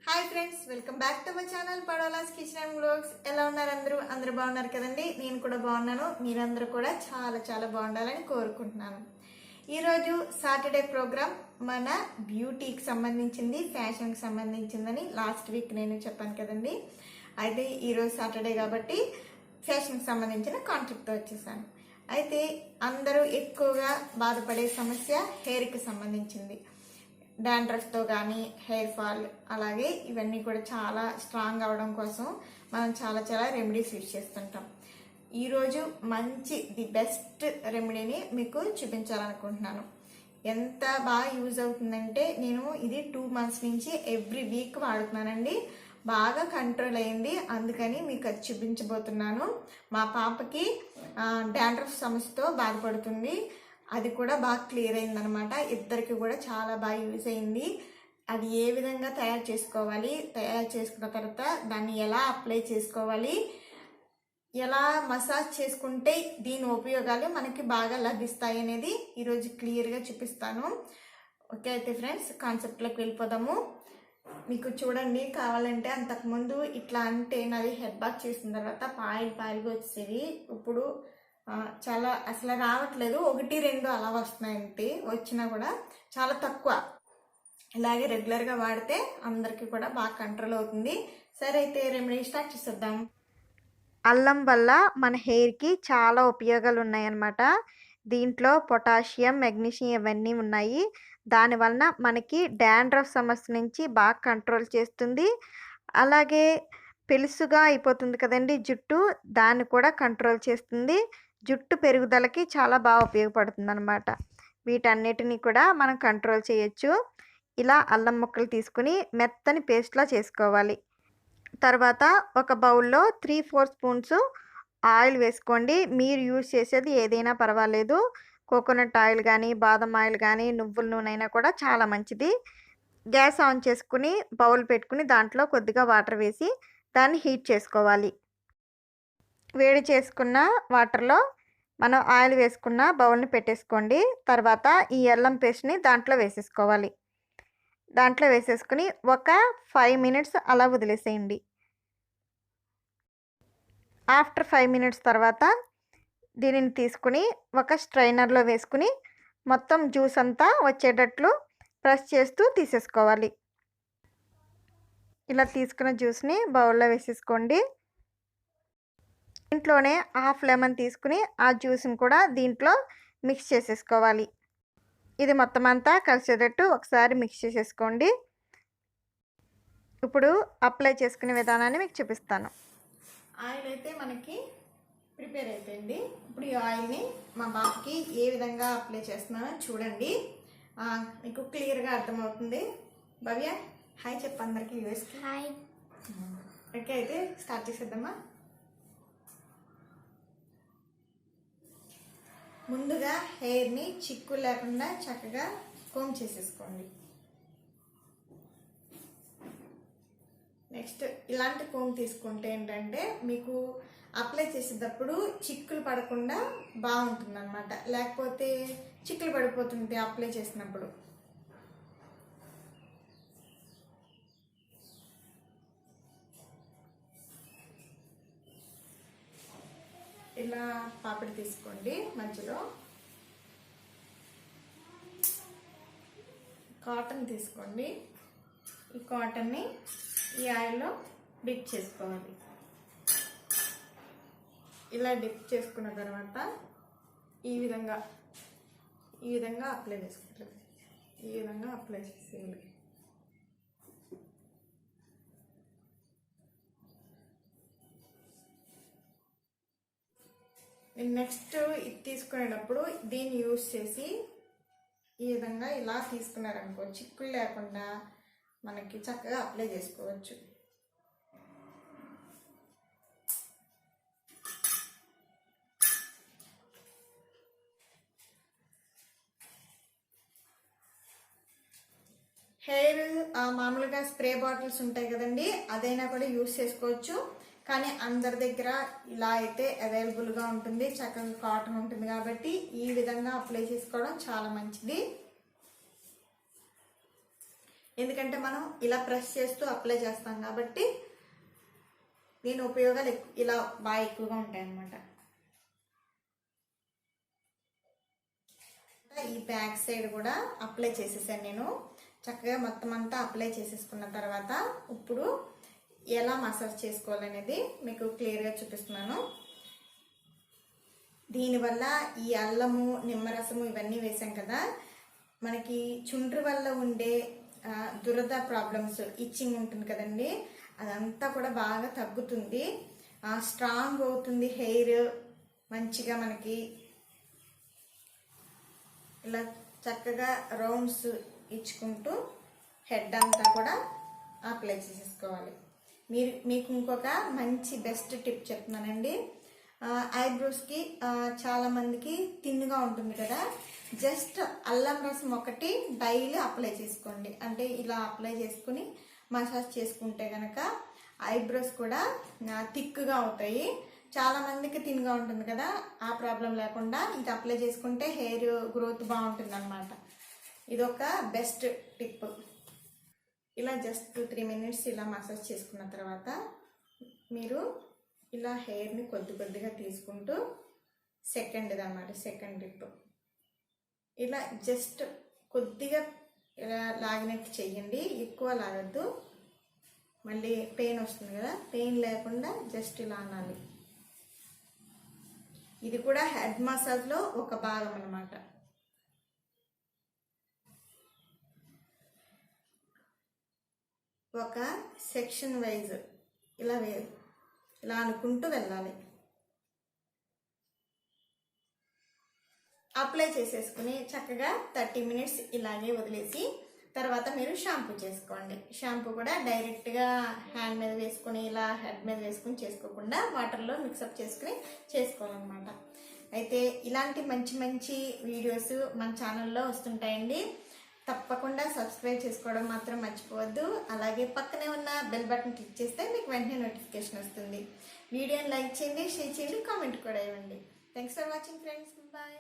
Hi friends, welcome back to my channel పడోలాస్ kitchen and vlogs. ఎలా ఉన్నారు అందరూ బాగున్నారు కదండి. నేను కూడా బాగున్నాను. మీరందరూ కూడా చాలా చాలా బాగుండాలని కోరుకుంటున్నాను. ఈరోజు సాటర్డే ప్రోగ్రామ్ మన బ్యూటీకి సంబంధించింది, ఫ్యాషన్కి సంబంధించిందని లాస్ట్ వీక్ నేను చెప్పాను కదండి. అయితే ఈరోజు సాటర్డే కాబట్టి ఫ్యాషన్కి సంబంధించిన కాన్సెప్ట్తో వచ్చేసాను. అయితే అందరూ ఎక్కువగా బాధపడే సమస్య హెయిర్కి సంబంధించింది. డాండ్రఫ్తో కానీ హెయిర్ ఫాల్, అలాగే ఇవన్నీ కూడా చాలా స్ట్రాంగ్ అవ్వడం కోసం మనం చాలా చాలా రెమెడీస్ యూజ్ చేస్తుంటాం. ఈరోజు మంచి ది బెస్ట్ రెమెడీని మీకు చూపించాలనుకుంటున్నాను. ఎంత బాగా యూజ్ అవుతుందంటే నేను ఇది 2 months నుంచి ఎవ్రీ వీక్ వాడుతున్నానండి. బాగా కంట్రోల్ అయింది, అందుకని మీకు అది చూపించబోతున్నాను. మా పాపకి డాండ్రఫ్ సమస్యతో బాధపడుతుంది. అది కూడా బాగా క్లియర్ అయిందనమాట. ఇద్దరికి కూడా చాలా బాగా యూజ్ అయింది. అది ఏ విధంగా తయారు చేసుకోవాలి, తయారు చేసుకున్న తర్వాత దాన్ని ఎలా అప్లై చేసుకోవాలి, ఎలా మసాజ్ చేసుకుంటే దీని ఉపయోగాలు మనకి బాగా లభిస్తాయి అనేది ఈరోజు క్లియర్గా చూపిస్తాను. ఓకే, అయితే ఫ్రెండ్స్ కాన్సెప్ట్లోకి వెళ్ళిపోదాము. మీకు చూడండి, కావాలంటే అంతకుముందు ఇట్లా అంటే నాది హెడ్ బాత్ చేసిన తర్వాత పాయలుగా వచ్చేవి. ఇప్పుడు చాలా అసలు రావట్లేదు, 1-2 అలా వస్తున్నాయంటే, వచ్చినా కూడా చాలా తక్కువ. ఇలాగే రెగ్యులర్గా వాడితే అందరికీ కూడా బాగా కంట్రోల్ అవుతుంది. సరే, అయితే రెమెడీ స్టార్ట్ చేసేద్దాం. అల్లం వల్ల మన హెయిర్కి చాలా ఉపయోగాలు ఉన్నాయన్నమాట. దీంట్లో పొటాషియం, మెగ్నీషియం ఇవన్నీ ఉన్నాయి. దానివలన మనకి డాండ్రఫ్ సమస్య నుంచి బాగా కంట్రోల్ చేస్తుంది. అలాగే పెలుసుగా అయిపోతుంది కదండి జుట్టు, దాన్ని కూడా కంట్రోల్ చేస్తుంది. జుట్టు పెరుగుదలకి చాలా బాగా ఉపయోగపడుతుంది అన్నమాట. వీటన్నిటిని కూడా మనం కంట్రోల్ చేయొచ్చు. ఇలా అల్లం ముక్కలు తీసుకుని మెత్తని పేస్ట్లా చేసుకోవాలి. తర్వాత ఒక బౌల్లో 3-4 స్పూన్స్ ఆయిల్ వేసుకోండి. మీరు యూజ్ చేసేది ఏదైనా పర్వాలేదు. కోకోనట్ ఆయిల్ కానీ, బాదం ఆయిల్ కానీ, నువ్వుల నూనె అయినా కూడా చాలా మంచిది. గ్యాస్ ఆన్ చేసుకుని బౌల్ పెట్టుకుని దాంట్లో కొద్దిగా వాటర్ వేసి దాన్ని హీట్ చేసుకోవాలి. వేడి చేసుకున్న వాటర్లో మనం ఆయిల్ వేసుకున్న బౌల్ని పెట్టేసుకోండి. తర్వాత ఈ అల్లం పేస్ట్ని దాంట్లో వేసేసుకోవాలి. దాంట్లో వేసేసుకుని ఒక 5 minutes అలా వదిలేసేయండి. ఆఫ్టర్ 5 minutes తర్వాత దీనిని తీసుకుని ఒక స్ట్రైనర్లో వేసుకుని మొత్తం జ్యూస్ అంతా వచ్చేటట్లు ప్రెస్ చేస్తూ తీసేసుకోవాలి. ఇలా తీసుకున్న జ్యూస్ని బౌల్లో వేసేసుకోండి. దీంట్లోనే 1/2 lemon తీసుకుని ఆ జ్యూస్ని కూడా దీంట్లో మిక్స్ చేసేసుకోవాలి. ఇది మొత్తం అంతా కలిసేటట్టు ఒకసారి మిక్స్ చేసేసుకోండి. ఇప్పుడు అప్లై చేసుకునే విధానాన్ని మీకు చూపిస్తాను. ఆయిల్ అయితే మనకి ప్రిపేర్ అయిపోయింది. ఇప్పుడు ఈ ఆయిల్ని మా బాబుకి ఏ విధంగా అప్లై చేస్తున్నానో చూడండి, మీకు క్లియర్గా అర్థమవుతుంది. భవ్య హాయ్ చెప్పు అందరికీ, యూఎస్కి హాయ్. ఓకే, అయితే స్టార్ట్ చేసేద్దామా. ముందుగా హెయిర్ని చిక్కు లేకుండా చక్కగా కోమ్ చేసేసుకోండి. నెక్స్ట్ ఇలాంటి కోమ్ తీసుకుంటే ఏంటంటే మీకు అప్లై చేసేటప్పుడు చిక్కులు పడకుండా బాగుంటుంది అన్నమాట. లేకపోతే చిక్కులు పడిపోతుంది అప్లై చేసినప్పుడు. ఇలా పాపిడి తీసుకోండి. మధ్యలో కాటన్ తీసుకోండి. ఈ కాటన్ని ఈ ఆయిల్లో డిప్ చేసుకోవాలి. ఇలా డిప్ చేసుకున్న తర్వాత ఈ విధంగా అప్లై చేసుకుంటారు. ఈ విధంగా అప్లై చేసేయాలి. నెక్స్ట్ ఇది తీసుకునేటప్పుడు దీన్ని యూజ్ చేసి ఈ విధంగా ఇలా తీసుకున్నారనుకో, చిక్కులు లేకుండా మనకి చక్కగా అప్లై చేసుకోవచ్చు. హెయిర్ మామూలుగా స్ప్రే బాటిల్స్ ఉంటాయి కదండి, అదైనా కూడా యూజ్ చేసుకోవచ్చు. కానీ అందరి దగ్గర ఇలా అయితే అవైలబుల్గా ఉంటుంది, చక్కగా కాటన్ ఉంటుంది కాబట్టి ఈ విధంగా అప్లై చేసుకోవడం చాలా మంచిది. ఎందుకంటే మనం ఇలా ప్రెస్ చేస్తూ అప్లై చేస్తాం కాబట్టి దీని ఉపయోగాలు ఇలా బాగా ఎక్కువగా ఉంటాయి అన్నమాట. ఈ బ్యాక్ సైడ్ కూడా అప్లై చేసేసాను నేను. చక్కగా మొత్తం అంతా అప్లై చేసేసుకున్న తర్వాత ఇప్పుడు ఎలా మసాజ్ చేసుకోవాలనేది మీకు క్లియర్గా చూపిస్తున్నాను. దీనివల్ల ఈ అల్లము, నిమ్మరసము ఇవన్నీ వేసాం కదా, మనకి చుండ్రు వల్ల ఉండే దురద ప్రాబ్లమ్స్, ఇచ్చింగ్ ఉంటుంది కదండి, అదంతా కూడా బాగా తగ్గుతుంది. స్ట్రాంగ్ అవుతుంది హెయిర్. మంచిగా మనకి ఇలా చక్కగా రౌండ్స్ ఇచ్చుకుంటూ హెడ్ అంతా కూడా అప్లై చేసేసుకోవాలి. మీకు ఇంకొక మంచి బెస్ట్ టిప్ చెప్తున్నానండి. ఐబ్రోస్కి చాలామందికి తిన్నుగా ఉంటుంది కదా, జస్ట్ అల్లం రసం ఒకటి డైలీ అప్లై చేసుకోండి. అంటే ఇలా అప్లై చేసుకుని మసాజ్ చేసుకుంటే కనుక ఐబ్రోస్ కూడా థిక్గా అవుతాయి. చాలా మందికి తిన్నుగా ఉంటుంది కదా, ఆ ప్రాబ్లం లేకుండా ఇది అప్లై చేసుకుంటే హెయిర్ గ్రోత్ బాగుంటుంది అన్నమాట. ఇదొక బెస్ట్ టిప్. ఇలా జస్ట్ 2-3 మినిట్స్ ఇలా మసాజ్ చేసుకున్న తర్వాత మీరు ఇలా హెయిర్ని కొద్దిగా తీసుకుంటూ సెకండ్ టిప్ ఇలా జస్ట్ కొద్దిగా ఇలా లాగినట్టు చెయ్యండి, ఎక్కువ లాగద్దు, మళ్ళీ పెయిన్ వస్తుంది కదా, పెయిన్ లేకుండా జస్ట్ ఇలా అనాలి. ఇది కూడా హెడ్ మసాజ్లో ఒక భాగం అన్నమాట. ఒక సెక్షన్ వైజ్ ఇలా అనుకుంటూ వెళ్ళాలి. అప్లై చేసేసుకుని చక్కగా 30 మినిట్స్ ఇలాగే వదిలేసి తర్వాత మీరు షాంపూ చేసుకోండి. షాంపూ కూడా డైరెక్ట్గా హ్యాండ్ మీద వేసుకొని ఇలా హెడ్ మీద వేసుకుని చేసుకోకుండా వాటర్లో మిక్సప్ చేసుకుని చేసుకోవాలన్నమాట. అయితే ఇలాంటి మంచి వీడియోస్ మన ఛానల్లో వస్తుంటాయండి. తప్పకుండా సబ్స్క్రైబ్ చేసుకోవడం మాత్రం మర్చిపోవద్దు. అలాగే పక్కనే ఉన్న బెల్ బటన్ క్లిక్ చేస్తే మీకు వెంటనే నోటిఫికేషన్ వస్తుంది. వీడియోని లైక్ చేయండి, షేర్ చేయండి, కామెంట్ కూడా ఇవ్వండి. Thanks for watching friends. Bye.